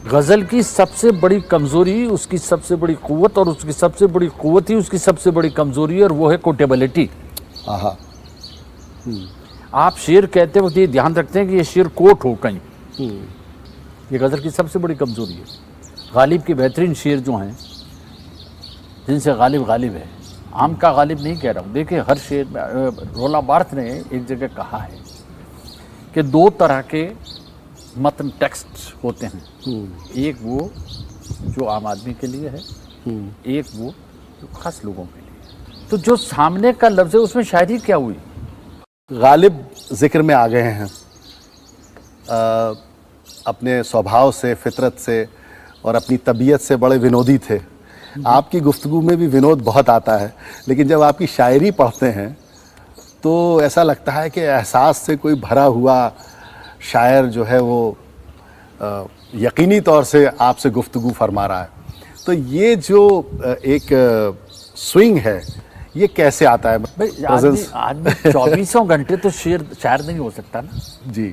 गज़ल की सबसे बड़ी कमज़ोरी उसकी सबसे बड़ी क़ुव्वत, और उसकी सबसे बड़ी क़ुव्वत ही उसकी सबसे बड़ी कमज़ोरी है, और वो है कोटेबिलिटी। हाँ। आप शेर कहते वक्त ये ध्यान रखते हैं कि ये शेर कोट हो कहीं, ये गज़ल की सबसे बड़ी कमज़ोरी है। गालिब के बेहतरीन शेर जो हैं, जिनसे गालिब गालिब है, आम का गालिब नहीं कह रहा हूँ। देखिए हर शेर में रोला बार्थ ने एक जगह कहा है कि दो तरह के मतन टेक्स्ट होते हैं, एक वो जो आम आदमी के लिए है, एक वो जो खास लोगों के लिए। तो जो सामने का लफ्ज़ है उसमें शायरी क्या हुई? गालिब जिक्र में आ गए हैं। अपने स्वभाव से, फितरत से और अपनी तबीयत से बड़े विनोदी थे। आपकी गुफ्तगू में भी विनोद बहुत आता है, लेकिन जब आपकी शायरी पढ़ते हैं तो ऐसा लगता है कि एहसास से कोई भरा हुआ शायर जो है वो यकीनी तौर से आपसे गुफ्तगू फरमा रहा है। तो ये जो एक स्विंग है, ये कैसे आता है? भाई आदमी 24 घंटे तो शायर नहीं हो सकता ना जी।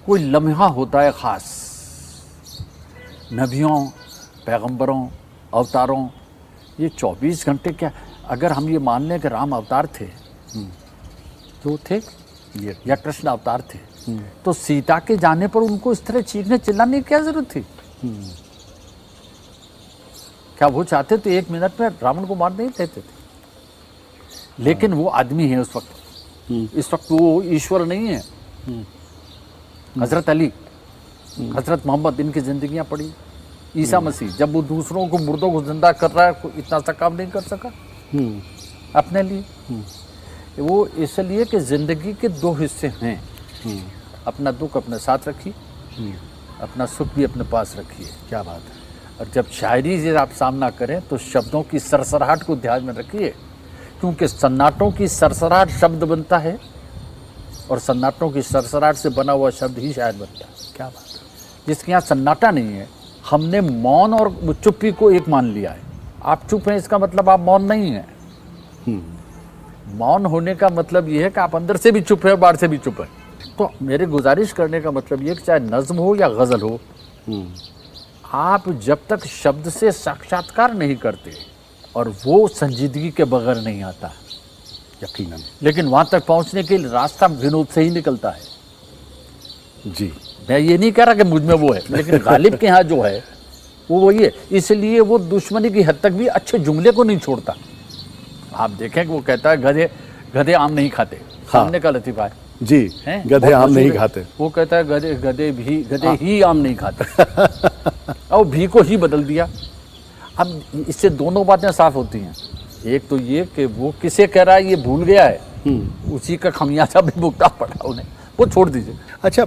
कोई लम्हा होता है ख़ास, नबियों, पैगंबरों, अवतारों, ये 24 घंटे क्या? अगर हम ये मान लें कि राम अवतार थे, तो थे या कृष्ण अवतार थे, तो सीता के जाने पर उनको इस तरह चीखने चिल्लाने की क्या जरूरत थी? क्या वो चाहते तो 1 मिनट में रावण को मार नहीं देते थे? लेकिन वो आदमी है उस वक्त, इस वक्त वो ईश्वर नहीं है। हजरत अली, हजरत मोहम्मद, इनकी जिंदगियां पड़ी। ईसा मसीह जब वो दूसरों को, मुर्दों को जिंदा कर रहा है, इतना सा काम नहीं कर सका अपने लिए। वो इसलिए कि जिंदगी के 2 हिस्से हैं, अपना दुख अपने साथ रखिए, अपना सुख भी अपने पास रखिए। क्या बात है। और जब शायरी से आप सामना करें तो शब्दों की सरसराहट को ध्यान में रखिए, क्योंकि सन्नाटों की सरसराहट शब्द बनता है, और सन्नाटों की सरसराहट से बना हुआ शब्द ही शायर बनता है। क्या बात है। जिसके यहाँ सन्नाटा नहीं है, हमने मौन और चुप्पी को एक मान लिया है। आप चुप हैं इसका मतलब आप मौन नहीं हैं। मौन होने का मतलब ये है कि आप अंदर से भी चुप है और बाहर से भी चुप है। तो मेरे गुजारिश करने का मतलब ये कि चाहे नज्म हो या गज़ल हो, आप जब तक शब्द से साक्षात्कार नहीं करते, और वो संजीदगी के बगैर नहीं आता यकीनन। लेकिन वहाँ तक पहुँचने के लिए रास्ता विनोद से ही निकलता है। जी। मैं ये नहीं कह रहा कि मुझ में वो है, लेकिन गालिब के यहाँ जो है वो वही है। इसलिए वो दुश्मनी की हद तक भी अच्छे जुमले को नहीं छोड़ता। आप देखें कि वो कहता है गधे गधे आम नहीं खाते। सामने का लतीफ़ा है जी, गधे आम नहीं खाते। वो कहता है गधे ही आम नहीं खाते। और भी को ही बदल दिया। अब इससे दोनों बातें साफ होती हैं। एक तो ये कि वो किसे कह रहा है ये भूल गया है, उसी का खमियाजा भी भुगतना पड़ा उन्हें, वो छोड़ दीजिए। अच्छा,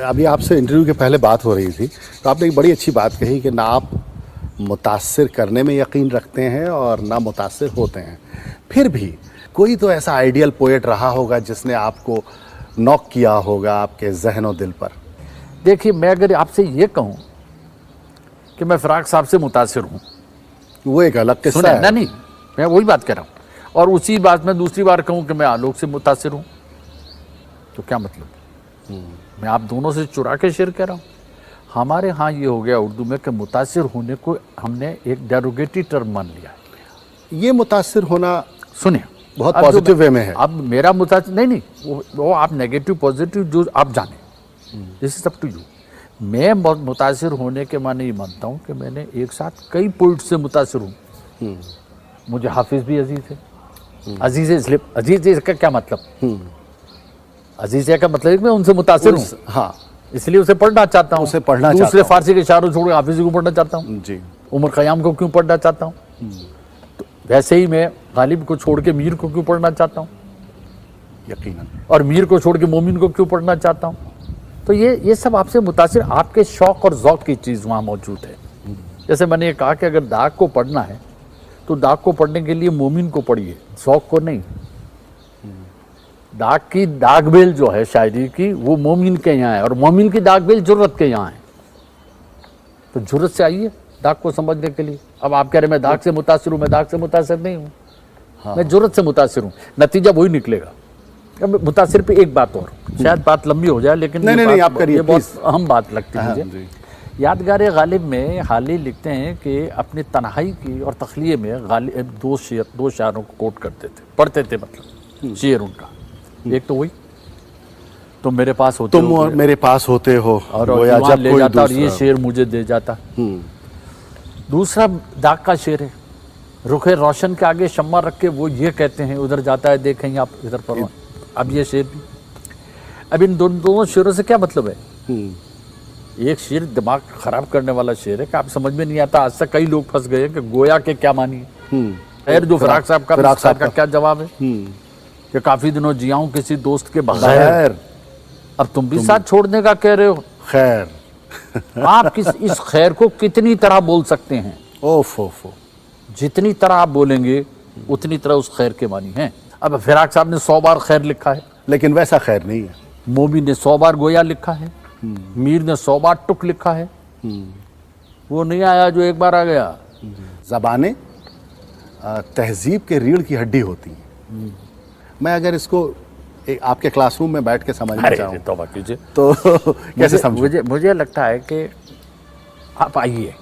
अभी आपसे इंटरव्यू के पहले बात हो रही थी, तो आपने एक बड़ी अच्छी बात कही कि ना आप मुतासिर करने में यकीन रखते हैं और ना मुतासिर होते हैं। फिर भी कोई तो ऐसा आइडियल पोएट रहा होगा जिसने आपको नॉक किया होगा आपके जहन और दिल पर। देखिए, मैं अगर आपसे ये कहूँ कि मैं फ़राक साहब से मुतासिर हूँ, वो एक अलग किस्सा है। नहीं, मैं वही बात कह रहा हूँ। और उसी बात में दूसरी बार कहूँ कि मैं आलोक से मुतासिर हूँ, तो क्या मतलब? मैं आप दोनों से चुरा के शेर कह रहा हूँ। हमारे यहाँ ये हो गया उर्दू में कि मुतासिर होने को हमने एक डेरोगेटरी टर्म मान लिया है। ये मुतासिर होना, सुनिए, बहुत पॉजिटिव वे में है। अब मेरा मुतासिर नहीं, वो आप नेगेटिव पॉजिटिव जो आप जाने, this is up to you. मैं मुतासिर होने के माने ये मानता हूँ कि मैंने एक साथ कई पोइट से मुतासिर हूँ। मुझे हाफिज भी अजीज है। अजीज है इसलिए, अजीज है इसका क्या मतलब? अजीज है का मतलब है कि मैं उनसे मुतासिर हूँ। हाँ, इसलिए उसे पढ़ना चाहता हूँ, उसे पढ़ना चाहता हूँ। दूसरे फारसी के शायरों छोड़ हाफिज को पढ़ना चाहता हूँ जी। उमर खयाम को क्यों पढ़ना चाहता हूँ? तो वैसे ही मैं गालिब को छोड़ के मीर को क्यों पढ़ना चाहता हूँ? यकीनन। और मीर को छोड़ के मोमिन को क्यों पढ़ना चाहता हूँ? तो ये सब आपसे मुतासिर, आपके शौक और ज़ौक़ की चीज़ वहाँ मौजूद है। जैसे मैंने ये कहा कि अगर दाग को पढ़ना है तो दाग को पढ़ने के लिए मोमिन को पढ़िए, शौक़ को नहीं। दाग की दागबेल जो है शायरी की, वो मोमिन के यहाँ है, और मोमिन की दागबेल जुर्रत के यहाँ है। तो जुर्रत से आइए दाग को समझने के लिए। अब आप कह रहे मैं दाग से मुतासिर हूँ, मैं दाग से मुतासिर नहीं हूँ। हाँ। मैं जुर्रत से मुतासिर हूँ, नतीजा वही निकलेगा। अब मुतासिर पे एक बात और, शायद बात लंबी हो जाए, लेकिन नहीं, आप करिए, ये बहुत अहम बात लगती है मुझे। यादगार गालिब में हाली लिखते हैं कि अपनी तन्हाई की और तखलिए में गालिब दो शायरों को कोट करते थे, पढ़ते थे, मतलब शेर उनका। एक तो वही, तुम मेरे पास होते तुम हो, मेरे पास होते हो, और गोया दीवान जब ले कोई जाता और ये दूसरा। शेर मुझे दे जाता। दूसरा दाग का शेर है, रुखे रोशन के आगे शम्मा रख के वो ये कहते हैं, उधर जाता है देखेंगे आप इधर पर। अब ये शेर भी, अब इन दोनों शेरों से क्या मतलब है? एक शेर दिमाग खराब करने वाला शेर है कि आप समझ में नहीं आता। आज तक कई लोग फंस गए कि गोया के क्या मानिए। खैर, जो फिराक साहब का क्या जवाब है कि काफी दिनों जिया हूं किसी दोस्त के बगैर। अब तुम भी साथ छोड़ने का कह रहे हो। खैर आप इस खैर को कितनी तरह बोल सकते हैं? ओफो, जितनी तरह आप बोलेंगे उतनी तरह उस खैर के मानी है। अब फिराक साहब ने 100 बार खैर लिखा है, लेकिन वैसा खैर नहीं है। मोमी ने 100 बार गोया लिखा है, मीर ने 100 बार टुक लिखा है। वो नहीं आया जो एक बार आ गया। ज़बानें तहजीब के रीढ़ की हड्डी होती हैं। मैं अगर इसको आपके क्लासरूम में बैठ के समझना चाहूँ तौबा कीजिए तो कैसे समझूं? मुझे लगता है कि आप आइए,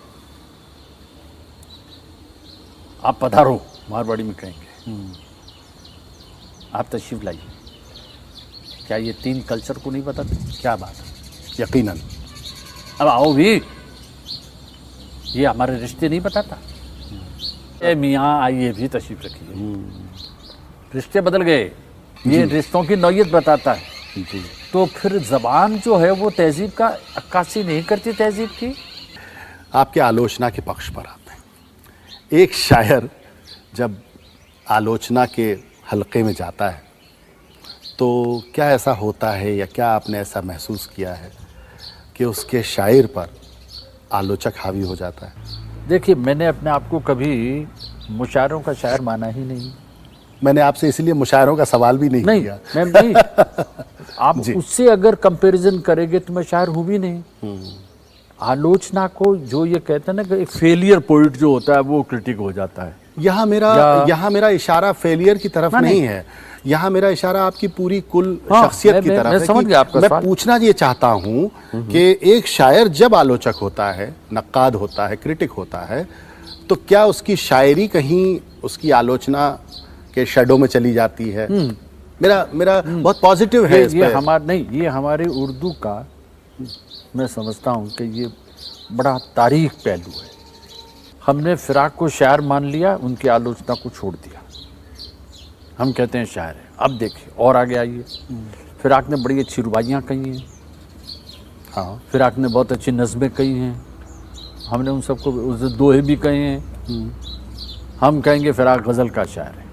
आप पधारो, मारवाड़ी में कहेंगे, आप तशरीफ लाइए। क्या ये 3 कल्चर को नहीं बताते? क्या बात है, यकीनन। अब आओ भी, ये हमारे रिश्ते नहीं बताता? ए मियाँ आइए भी, तशरीफ रखिए। रिश्ते बदल गए, ये रिश्तों की नौयत बताता है। तो फिर जबान जो है वो तहजीब का अक्कासी नहीं करती, तहजीब की। आपके आलोचना के पक्ष पर आते हैं। एक शायर जब आलोचना के हलके में जाता है तो क्या ऐसा होता है, या क्या आपने ऐसा महसूस किया है कि उसके शायर पर आलोचक हावी हो जाता है? देखिए, मैंने अपने आप को कभी मुशायरों का शायर माना ही नहीं। मैंने आपसे इसलिए मुशायरों का सवाल भी नहीं किया। मैं नहीं। आप उससे अगर कंपैरिजन करेंगे तो मैं शायर हूँ भी नहीं। आलोचना को जो ये कहते हैं ना कि एक फेलियर पोइट जो होता है वो क्रिटिक हो जाता है। यहाँ मेरा इशारा फेलियर की तरफ नहीं है। यहाँ मेरा इशारा आपकी पूरी कुल शख्सियत की तरफ है। मैं समझ गया आपका मैं सवाल। पूछना ये चाहता हूँ कि एक शायर जब आलोचक होता है, नक्काद होता है, क्रिटिक होता है, तो क्या उसकी शायरी कहीं उसकी आलोचना के शैडो में चली जाती है? मेरा बहुत पॉजिटिव है इस पे। ये हमारे उर्दू का मैं समझता हूँ कि ये बड़ा तारीख पहलू है। हमने फिराक को शायर मान लिया, उनकी आलोचना को छोड़ दिया। हम कहते हैं शायर है। अब देखिए और आगे आइए, फिराक ने बड़ी अच्छी रुबाइयाँ कही हैं। हाँ, फिराक ने बहुत अच्छी नज़में कही हैं। हमने उन सबको दोहे भी कहे हैं। हम कहेंगे फिराक गज़ल का शायर है।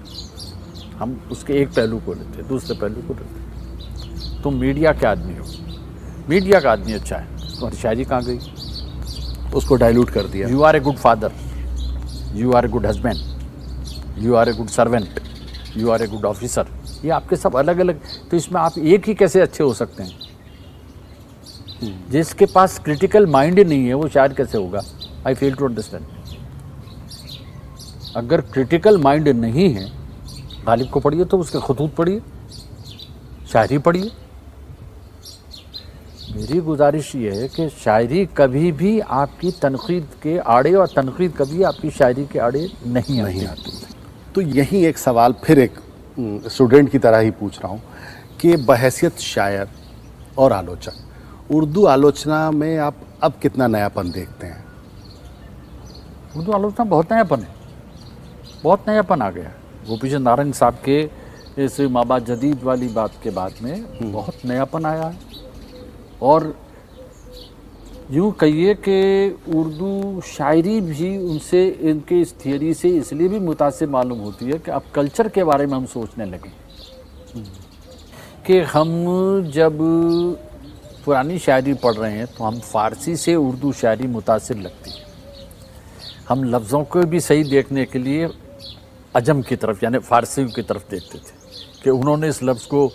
हम उसके एक पहलू को लेते हैं, दूसरे पहलू को लेते। तुम मीडिया के आदमी हो, मीडिया का आदमी अच्छा है, और शायरी कहाँ गई? उसको डाइल्यूट कर दिया। You are a good father, you are a good husband, you are a good servant, you are a good officer. ये आपके सब अलग अलग, तो इसमें आप एक ही कैसे अच्छे हो सकते हैं? जिसके पास क्रिटिकल माइंड नहीं है वो शायर कैसे होगा? आई फेल टू अंडरस्टैंड। अगर क्रिटिकल माइंड नहीं है, गालिब को पढ़िए तो उसके खतूत पढ़िए, शायरी पढ़िए। मेरी गुजारिश ये है कि शायरी कभी भी आपकी तनकीद के आड़े, और तनकीद कभी आपकी शायरी के आड़े नहीं आती। तो यही एक सवाल फिर एक स्टूडेंट की तरह ही पूछ रहा हूँ कि बहैसियत शायर और आलोचक, उर्दू आलोचना में आप अब कितना नयापन देखते हैं? उर्दू आलोचना बहुत नयापन है, बहुत नयापन आ गया। गोपी चंद नारंग साहब के इस माबा जदीद वाली बात के बाद में बहुत नयापन आया है। और यूँ कहिए कि उर्दू शायरी भी उनसे, इनके इस थियरी से इसलिए भी मुतासिर मालूम होती है कि अब कल्चर के बारे में हम सोचने लगे कि हम जब पुरानी शायरी पढ़ रहे हैं तो हम फ़ारसी से उर्दू शायरी मुतासिर लगती है। हम लफ्ज़ों को भी सही देखने के लिए अजम की तरफ यानी फ़ारसियों की तरफ देखते थे कि उन्होंने इस लफ्ज़ को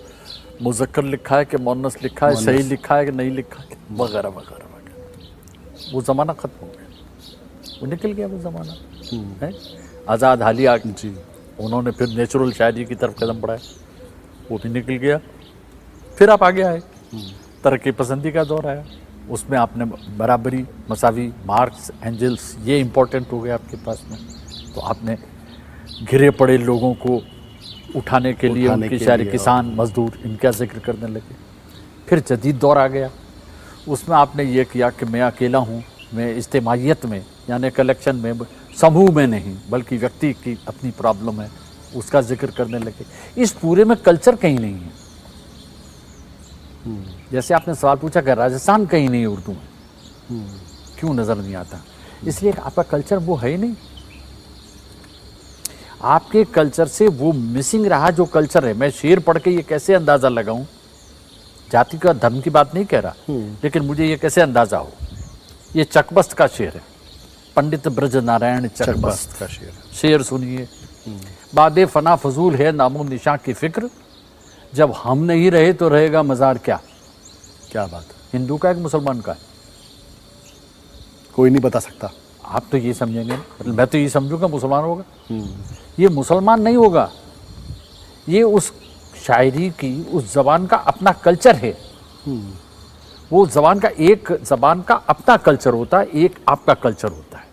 मुज़क्कर लिखा है कि मुअन्नस लिखा है, सही लिखा है कि नहीं लिखा है, वगैरह वगैरह वगैरह। वो ज़माना ख़त्म हो गया, वो निकल गया वो ज़माना है। आज़ाद हालिया जी, उन्होंने फिर नेचुरल शायरी की तरफ कदम बढ़ाया, वो भी निकल गया। फिर आप आगे आए, तरक्की पसंदी का दौर आया, उसमें आपने बराबरी, मसावी, मार्क्स, एंजल्स, ये इम्पोर्टेंट हो गया आपके पास में। तो आपने घिरे पड़े लोगों को उठाने के लिए, उठाने उनके के सारे लिए किसान, मजदूर, इनका जिक्र करने लगे। फिर जदीद दौर आ गया, उसमें आपने ये किया कि मैं अकेला हूँ, मैं इज्तिमाइयत में यानी कलेक्शन में, समूह में नहीं बल्कि व्यक्ति की अपनी प्रॉब्लम है उसका जिक्र करने लगे। इस पूरे में कल्चर कहीं नहीं है। जैसे आपने सवाल पूछा कि राजस्थान कहीं नहीं है उर्दू में, क्यों नज़र नहीं आता? इसलिए आपका कल्चर वो है ही नहीं। आपके कल्चर से वो मिसिंग रहा जो कल्चर है। मैं शेर पढ़ के ये कैसे अंदाज़ा लगाऊं, जाति का धर्म की बात नहीं कह रहा, लेकिन मुझे ये कैसे अंदाज़ा हो। ये चकबस्त का शेर है, पंडित ब्रज नारायण चकबस्त का शेर। शेर सुनिए। बादे फना फजूल है नामो निशा की फिक्र, जब हम नहीं रहे तो रहेगा मज़ार क्या। क्या बात है। हिंदू का है कि मुसलमान का है? कोई नहीं बता सकता। आप तो ये समझेंगे, मतलब मैं तो ये समझूंगा मुसलमान होगा। ये मुसलमान नहीं होगा, ये उस शायरी की, उस ज़बान का अपना कल्चर है। वो ज़बान का, एक ज़बान का अपना कल्चर होता है, एक आपका कल्चर होता है।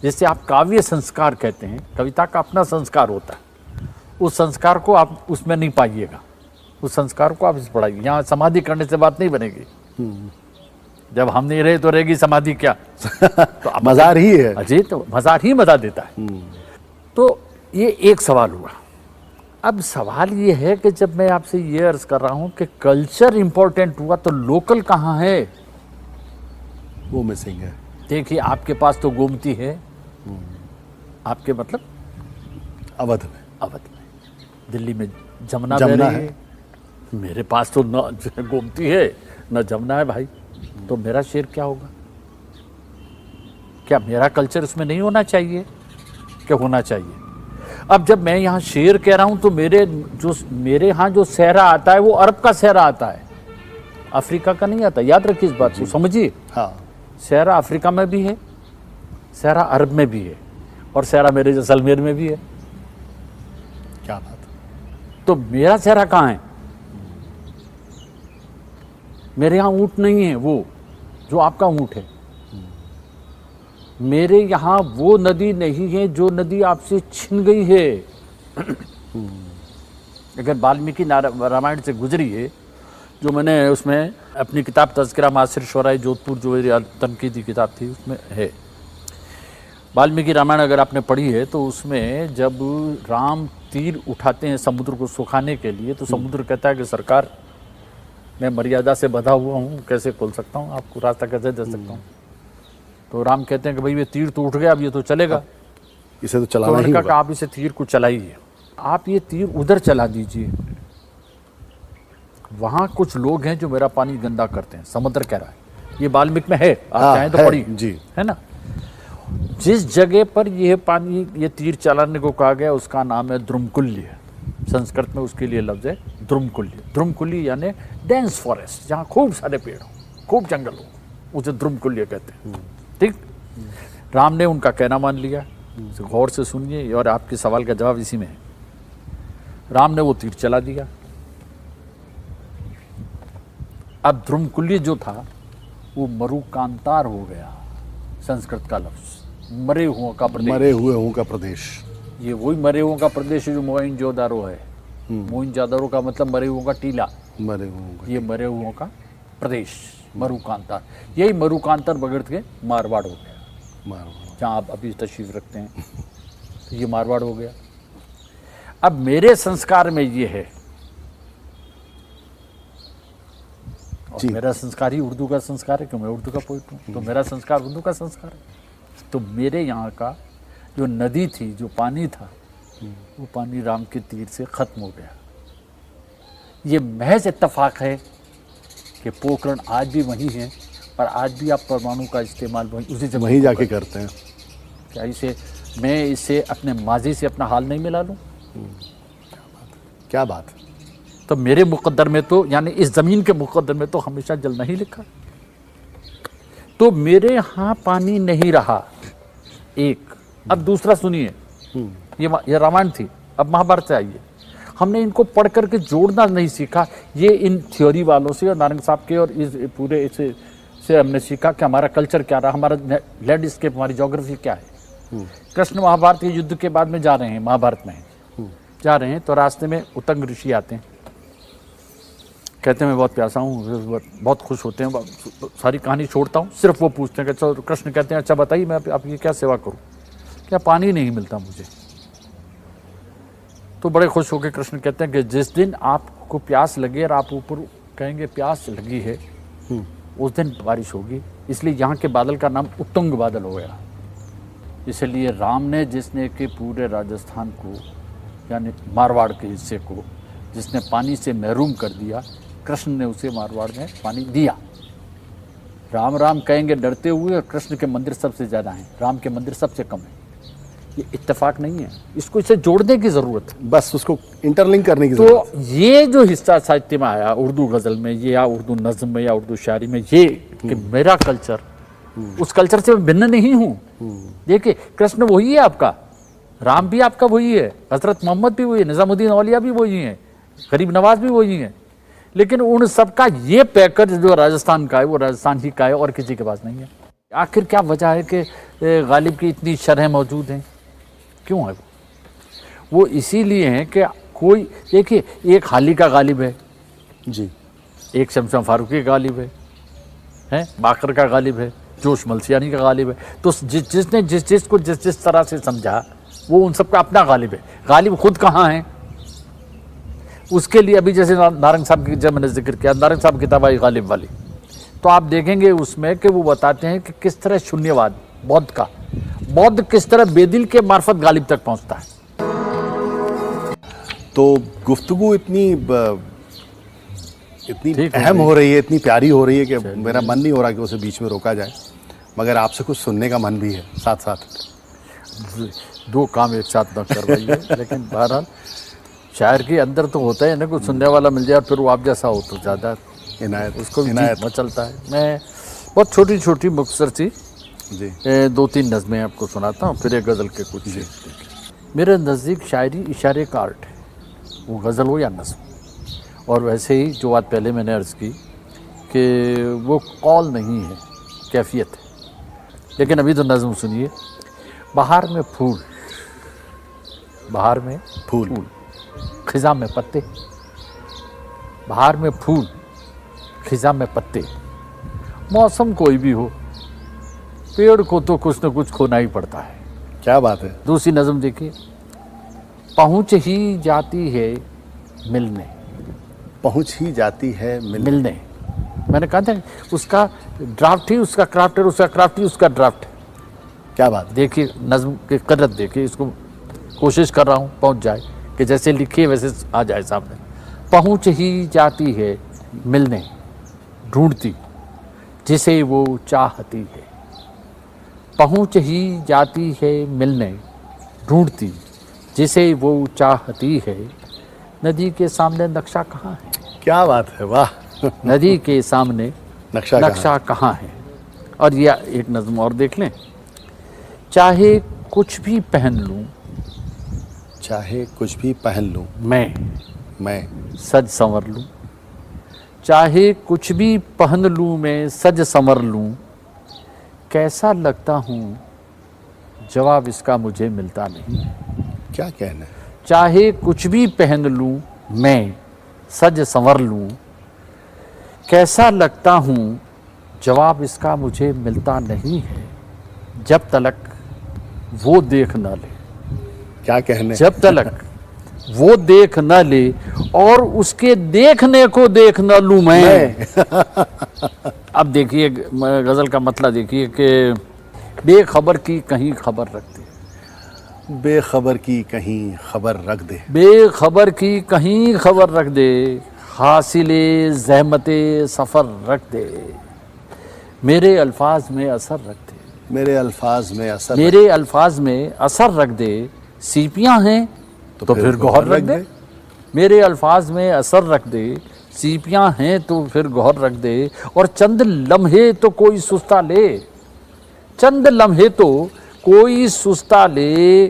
जैसे आप काव्य संस्कार कहते हैं, कविता का अपना संस्कार होता है, उस संस्कार को आप उसमें नहीं पाइएगा, उस संस्कार को आप इस पढ़ाइए। यहाँ समाधि करने से बात नहीं बनेगी। जब हम नहीं रहे तो रहेगी समाधि क्या। तो मज़ार ही है। अजय तो मज़ार ही मज़ा देता है। तो ये एक सवाल हुआ। अब सवाल ये है कि जब मैं आपसे ये अर्ज कर रहा हूँ कि कल्चर इंपॉर्टेंट हुआ तो लोकल कहाँ है? वो मिसिंग है। देखिए आपके पास तो गोमती है, आपके मतलब अवध में। अवध में, दिल्ली में जमुना बह रही है। मेरे पास तो न गोमती है न जमुना है भाई, तो मेरा शेर क्या होगा? क्या मेरा कल्चर इसमें नहीं होना चाहिए? क्या होना चाहिए? अब जब मैं यहाँ शेर कह रहा हूँ तो मेरे यहाँ जो सहरा आता है वो अरब का सहरा आता है, अफ्रीका का नहीं आता। याद रखिए इस बात को, समझिए। हाँ, सहरा अफ्रीका में भी है, सहरा अरब में भी है, और सहरा मेरे जैसलमेर में भी है। क्या बात है। तो मेरा सहरा कहाँ है? मेरे यहाँ ऊँट नहीं है वो जो आपका ऊँट है। मेरे यहाँ वो नदी नहीं है जो नदी आपसे छिन गई है। अगर वाल्मीकि रामायण से गुजरी है, जो मैंने उसमें अपनी किताब तज़किरा मासिर शुराए जोधपुर, जो मेरी तनकीदी किताब थी, उसमें है। वाल्मीकि रामायण अगर आपने पढ़ी है तो उसमें जब राम तीर उठाते हैं समुद्र को सुखाने के लिए, तो समुद्र कहता है कि सरकार, मैं मर्यादा से बंधा हुआ हूँ, कैसे खोल सकता हूँ, आपको रास्ता कैसे दे सकता हूँ? तो राम कहते हैं कि भाई ये तीर तो उठ गया, अब ये तो चलेगा, इसे तो चलाना ही होगा। होगा। आप इसे तीर को चलाइए, आप ये तीर उधर चला दीजिए। वहाँ कुछ लोग हैं जो मेरा पानी गंदा करते हैं, समुद्र कह रहा है। ये वाल्मीकि में है, आप चाहें तो पढ़िए जी, है ना। जिस जगह पर यह पानी, ये तीर चलाने को कहा गया, उसका नाम है द्रुमकुल्य। संस्कृत में उसके लिए लफ्ज है द्रुमकुल्य। द्रुमकुल्य यानी डेंस फॉरेस्ट, जहाँ खूब सारे पेड़ हो, खूब जंगल हो, उसे द्रुमकुल्य कहते हैं। ठीक, राम ने उनका कहना मान लिया। गौर से सुनिए, और आपके सवाल का जवाब इसी में है। राम ने वो तीर चला दिया। अब द्रुमकुल्य जो था वो मरुकांतार हो गया, संस्कृत का लफ्ज, मरे हुओं का प्रदेश। मरे हुए का प्रदेश। ये वही मरे हुओं का प्रदेश है जो मोइनजोदारो है। मोइनजोदारो का मतलब मरे हुओं का टीला, मरे हुए। ये मरे हुओं का प्रदेश मरुकांतार। यही मरुकांतार बगड़ के मारवाड़ हो गया, जहाँ आप अभी तशरीफ रखते हैं। तो ये मारवाड़ हो गया। अब मेरे संस्कार में ये है, और मेरा संस्कार ही उर्दू का संस्कार है, क्योंकि मैं उर्दू का पोइट हूँ, तो मेरा संस्कार उर्दू का संस्कार है। तो मेरे यहाँ का जो नदी थी, जो पानी था, वो पानी राम के तीर से ख़त्म हो गया। ये महज इत्तफाक है कि पोखरण आज भी वही है, और आज भी आप परमाणु का इस्तेमाल उसी जगह वहीं जाके करते हैं। क्या मैं इसे अपने माजी से अपना हाल नहीं मिला लूँ? क्या बात है। तो मेरे मुकद्दर में तो, यानी इस ज़मीन के मुकद्दर में तो हमेशा जलना ही लिखा। तो मेरे यहाँ पानी नहीं रहा, एक। अब दूसरा सुनिए, ये रामायण थी, अब महाभारत से आइए। हमने इनको पढ़ करके जोड़ना नहीं सीखा। ये इन थ्योरी वालों से, और नारंग साहब के और इस पूरे इस से हमने सीखा कि हमारा कल्चर क्या रहा, हमारा लैंडस्केप, हमारी ज्योग्राफी क्या है। कृष्ण महाभारत के युद्ध के बाद में जा रहे हैं, महाभारत में जा रहे हैं, तो रास्ते में उतंग ऋषि आते हैं, कहते हैं मैं बहुत प्यासा हूँ, बहुत खुश होते हैं, सारी कहानी छोड़ता हूँ, सिर्फ वो पूछते हैं कि अच्छा, कृष्ण कहते हैं अच्छा बताइए मैं आपकी क्या सेवा करूँ, क्या पानी नहीं मिलता मुझे। तो बड़े खुश होकर कृष्ण कहते हैं कि जिस दिन आपको प्यास लगे और आप ऊपर कहेंगे प्यास लगी है, उस दिन बारिश होगी। इसलिए यहाँ के बादल का नाम उत्तुंग बादल हो गया। इसलिए राम ने, जिसने कि पूरे राजस्थान को यानी मारवाड़ के हिस्से को जिसने पानी से महरूम कर दिया, कृष्ण ने उसे मारवाड़ में पानी दिया। राम राम कहेंगे डरते हुए, और कृष्ण के मंदिर सबसे ज़्यादा हैं, राम के मंदिर सबसे कम हैं। ये इत्तेफाक नहीं है, इसको इसे जोड़ने की ज़रूरत है, बस उसको इंटरलिंक करने की जरूरत तो ये जो हिस्सा साहित्य में आया, उर्दू गज़ल में ये या उर्दू नज़्म में या उर्दू शायरी में, ये कि मेरा कल्चर उस कल्चर से मैं भिन्न नहीं हूँ। देखिए कृष्ण वही है आपका, राम भी आपका वही है, हज़रत मोहम्मद भी वही है, निज़ामुद्दीन औलिया भी वही है, गरीब नवाज भी वही है, लेकिन उन सबका ये पैकेज जो राजस्थान का है वो राजस्थान ही का है और किसी के पास नहीं है। आखिर क्या वजह है कि गालिब की इतनी शरह मौजूद हैं? क्यों है वो इसीलिए है कि कोई, देखिए एक हाली का गालिब है जी, एक शमशा फारूकी का गालिब है, बाकर का गालिब है, जोश मलसियानी का गालिब है। तो जिसने जिस को जिस तरह से समझा वो उन सबका अपना गालिब है। गालिब खुद कहाँ है उसके लिए, अभी जैसे नारंग साहब की जब मैंने जिक्र किया, नारंग साहब किताब आई गालिब वाली, तो आप देखेंगे उसमें कि वो बताते हैं कि किस तरह शून्यवाद बौद्ध किस तरह बेदिल के मार्फत गालिब तक पहुंचता है। तो गुफ्तगू इतनी अहम हो रही है, इतनी प्यारी हो रही है कि मेरा मन नहीं हो रहा कि उसे बीच में रोका जाए, मगर आपसे कुछ सुनने का मन भी है साथ साथ। दो काम एक साथ न करवाइए, लेकिन बहरहाल शायर के अंदर तो होता है ना, कुछ सुनने वाला मिल जाए, फिर वो आप जैसा हो तो ज़्यादा इनायत, उसको इनायत चलता है। मैं बहुत छोटी छोटी मुख्तसर सी जी 2-3 नज़में आपको सुनाता हूँ, फिर एक गज़ल के कुछ। मेरे नज़दीक शायरी इशारे का आर्ट है, वो गज़ल हो या नज़्म। और वैसे ही जो बात पहले मैंने अर्ज़ की कि वो कौल नहीं है, कैफियत है। लेकिन अभी तो नज़्म सुनिए। बहार में फूल, बहार में फूल, खिज़ा में पत्ते, बहार में फूल खिज़ा में पत्ते, मौसम कोई भी हो पेड़ को तो कुछ न कुछ खोना ही पड़ता है। क्या बात है। दूसरी नज़म देखिए। पहुँच ही जाती है मिलने, पहुँच ही जाती है मिलने। मैंने कहा था उसका ड्राफ्ट ही उसका क्राफ्ट है, उसका क्राफ्ट ही उसका ड्राफ्ट है। क्या बात। देखिए नज़म की कदर देखिए, इसको कोशिश कर रहा हूँ पहुँच जाए कि जैसे लिखिए वैसे आ जाए सामने। पहुँच ही जाती है मिलने, ढूंढती जिसे वो चाहती है। पहुँच ही जाती है मिलने, ढूंढती जिसे वो चाहती है। नदी के सामने नक्शा कहाँ है? क्या बात है, वाह। नदी के सामने नक्शा कहाँ है। और यह एक नज़्म और देख लें। चाहे कुछ भी पहन लूँ, चाहे कुछ भी पहन लूँ, मैं सज संवर लूँ। चाहे कुछ भी पहन लूँ मैं सज संवर लूँ, कैसा लगता हूँ जवाब इसका मुझे मिलता नहीं। क्या कहना है। चाहे कुछ भी पहन लूँ मैं सज संवर लूँ, कैसा लगता हूँ जवाब इसका मुझे मिलता नहीं है। जब तलक वो देख न ले, क्या कहने, जब तलक वो देख न ले और उसके देखने को देख न लूँ मैं। अब देखिए गज़ल का मतलब देखिए कि बेखबर की कहीं खबर रख दे, बेखबर की कहीं खबर रख दे, बेखबर की कहीं खबर रख दे, हासिले ज़हमते सफ़र रख दे, मेरे अल्फाज में असर रख दे, मेरे अल्फाज में असर, मेरे अल्फाज में असर रख दे। सीपियाँ हैं तो फिर गौहर रख दे, मेरे अल्फाज में असर रख दे। सीपियाँ हैं तो फिर गौहर रख दे। और चंद लम्हे तो कोई सुस्ता ले, चंद लम्हे तो कोई सुस्ता ले,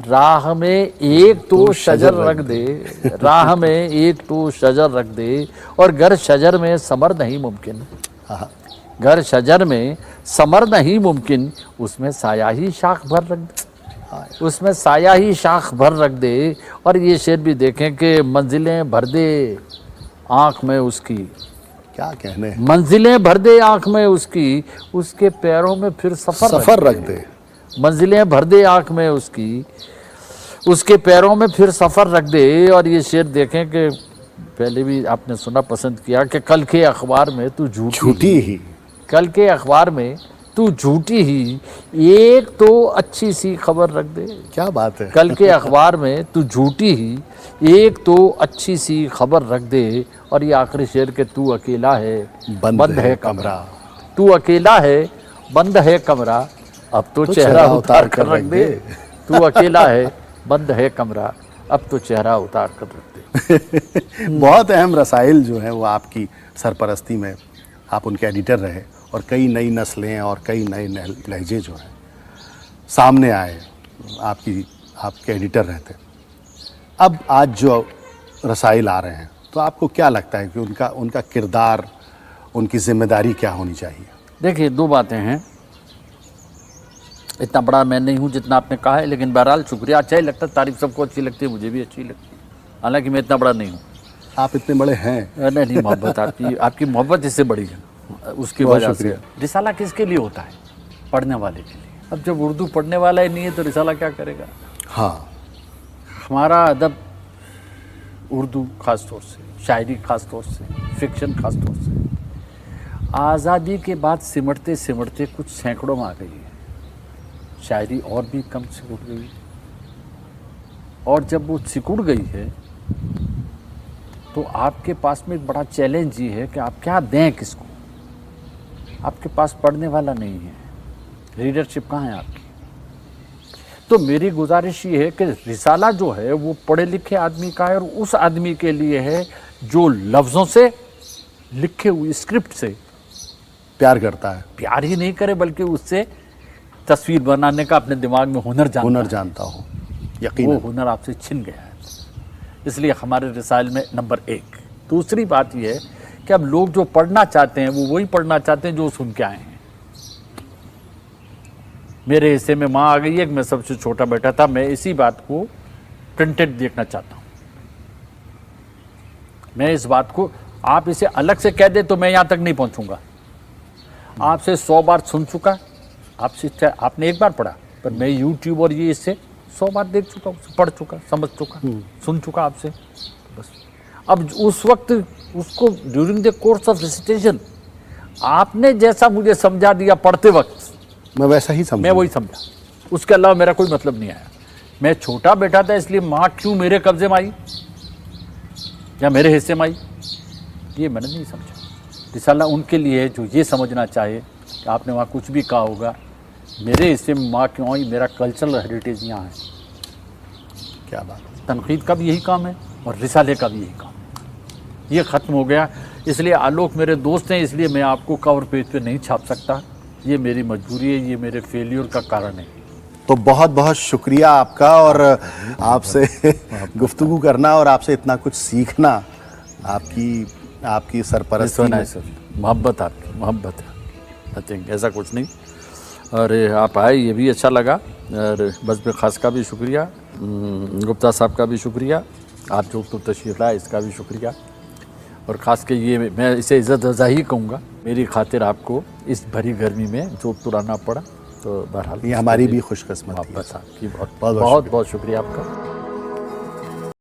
राह में एक तो शजर रख दे, राह में एक तो शजर रख दे। और गर शजर में समर नहीं मुमकिन। घर शजर में समर नहीं मुमकिन, उसमें साया ही शाख भर रख दे, उसमें साया ही शाख भर रख दे। और ये शेर भी देखें कि मंजिलें भर दे आँख में उसकी, क्या कहने हैं। मंजिलें भर दे आँख में उसकी, उसके पैरों में फिर सफ़र रख दे। मंजिलें भर दे आँख में उसकी, उसके पैरों में फिर सफ़र रख दे। और ये शेर देखें कि पहले भी आपने सुना, पसंद किया कि कल के अखबार में तू झूठी ही, कल के अखबार में तू झूठी ही, एक तो अच्छी सी खबर रख दे। क्या बात है। कल के अखबार में तू झूठी ही, एक तो अच्छी सी खबर रख दे। और ये आखिरी शेर के तू अकेला है बंद है कमरा, तू अकेला है बंद है कमरा, अब तो चेहरा उतार कर रख दे। तू अकेला है बंद है कमरा, अब तो चेहरा उतार कर रख दे। बहुत अहम रसाइल जो हैं वो आपकी सरपरस्ती में आप उनके एडिटर रहे, और कई नई नस्लें और कई नए लहजे जो हैं सामने आए, आपके एडिटर रहते। अब आज जो रसाइल आ रहे हैं, तो आपको क्या लगता है कि उनका किरदार, उनकी जिम्मेदारी क्या होनी चाहिए? देखिए, दो बातें हैं। इतना बड़ा मैं नहीं हूँ जितना आपने कहा है, लेकिन बहरहाल शुक्रिया, अच्छा ही लगता है, तारीफ सबको अच्छी लगती है, मुझे भी अच्छी लगती है, हालांकि मैं इतना बड़ा नहीं हूँ। आप इतने बड़े हैं। नहीं, मोहब्बत आपकी मोहब्बत इससे बड़ी है, उसकी वजह से। रिसाला किसके लिए होता है? पढ़ने वाले के लिए। अब जब उर्दू पढ़ने वाला ही नहीं है तो रिसाला क्या करेगा? हाँ, हमारा अदब उर्दू खास तौर से, शायरी खास तौर से, फिक्शन खास तौर से, आज़ादी के बाद सिमटते सिमटते कुछ सैकड़ों में आ गई है। शायरी और भी कम सिकुड़ गई, और जब वो सिकुड़ गई है तो आपके पास में एक बड़ा चैलेंज ये है कि आप क्या दें किसको। आपके पास पढ़ने वाला नहीं है, रीडरशिप कहाँ है आपकी? तो मेरी गुजारिश ये है कि रिसाला जो है वो पढ़े लिखे आदमी का है, और उस आदमी के लिए है जो लफ्ज़ों से, लिखे हुए स्क्रिप्ट से प्यार करता है। प्यार ही नहीं करे, बल्कि उससे तस्वीर बनाने का अपने दिमाग में हुनर जानता हो। यकीनन वो हुनर आपसे छिन गया है, इसलिए हमारे रिसाइल में नंबर 1। दूसरी बात यह है कि अब लोग जो पढ़ना चाहते हैं वो वही पढ़ना चाहते हैं जो सुन के आए हैं। मेरे हिस्से में माँ आ गई है कि मैं सबसे छोटा बेटा था, मैं इसी बात को प्रिंटेड देखना चाहता हूँ। मैं इस बात को, आप इसे अलग से कह दे तो मैं यहाँ तक नहीं पहुँचूंगा। आपसे 100 बार सुन चुका, आपने एक बार पढ़ा, पर मैं यूट्यूब और ये इससे 100 बार देख चुका, पढ़ चुका, समझ चुका, सुन चुका आपसे। बस अब उस वक्त उसको during the course of recitation आपने जैसा मुझे समझा दिया पढ़ते वक्त, मैं वैसा ही समझा, मैं वही समझा, उसके अलावा मेरा कोई मतलब नहीं आया। मैं छोटा बेटा था इसलिए माँ क्यों मेरे कब्जे में आई या मेरे हिस्से में आई, ये मैंने नहीं समझा। रिसाला उनके लिए जो ये समझना चाहे कि आपने वहाँ कुछ भी कहा होगा, मेरे हिस्से में माँ क्यों आई, मेरा कल्चरल हेरिटेज यहाँ है। क्या बात। तनकीद का भी यही काम है और रिसाले का भी यही काम है। ये ख़त्म हो गया, इसलिए आलोक मेरे दोस्त हैं, इसलिए मैं आपको कवर पेज पे नहीं छाप सकता। ये मेरी मजबूरी है, ये मेरे फेल्योर का कारण है। तो बहुत बहुत शुक्रिया आपका, और आपसे गुफ्तगू करना और आपसे इतना कुछ सीखना, आपकी सरपरस्ती में। मोहब्बत, आपकी मोहब्बत है, आई थिंक ऐसा कुछ नहीं। और आप आए, ये भी अच्छा लगा। और बस में ख़ास का भी शुक्रिया, गुप्ता साहब का भी शुक्रिया, आप जो तो तशरीफ़ लाए इसका भी शुक्रिया। और ख़ास के ये मैं इसे इज़्ज़त अज़ा ही कहूँगा, मेरी खातिर आपको इस भरी गर्मी में जो तुराना पड़ा। तो बहरहाल ये हमारी भी खुशकिस्मती है। बहुत बहुत शुक्रिया आपका।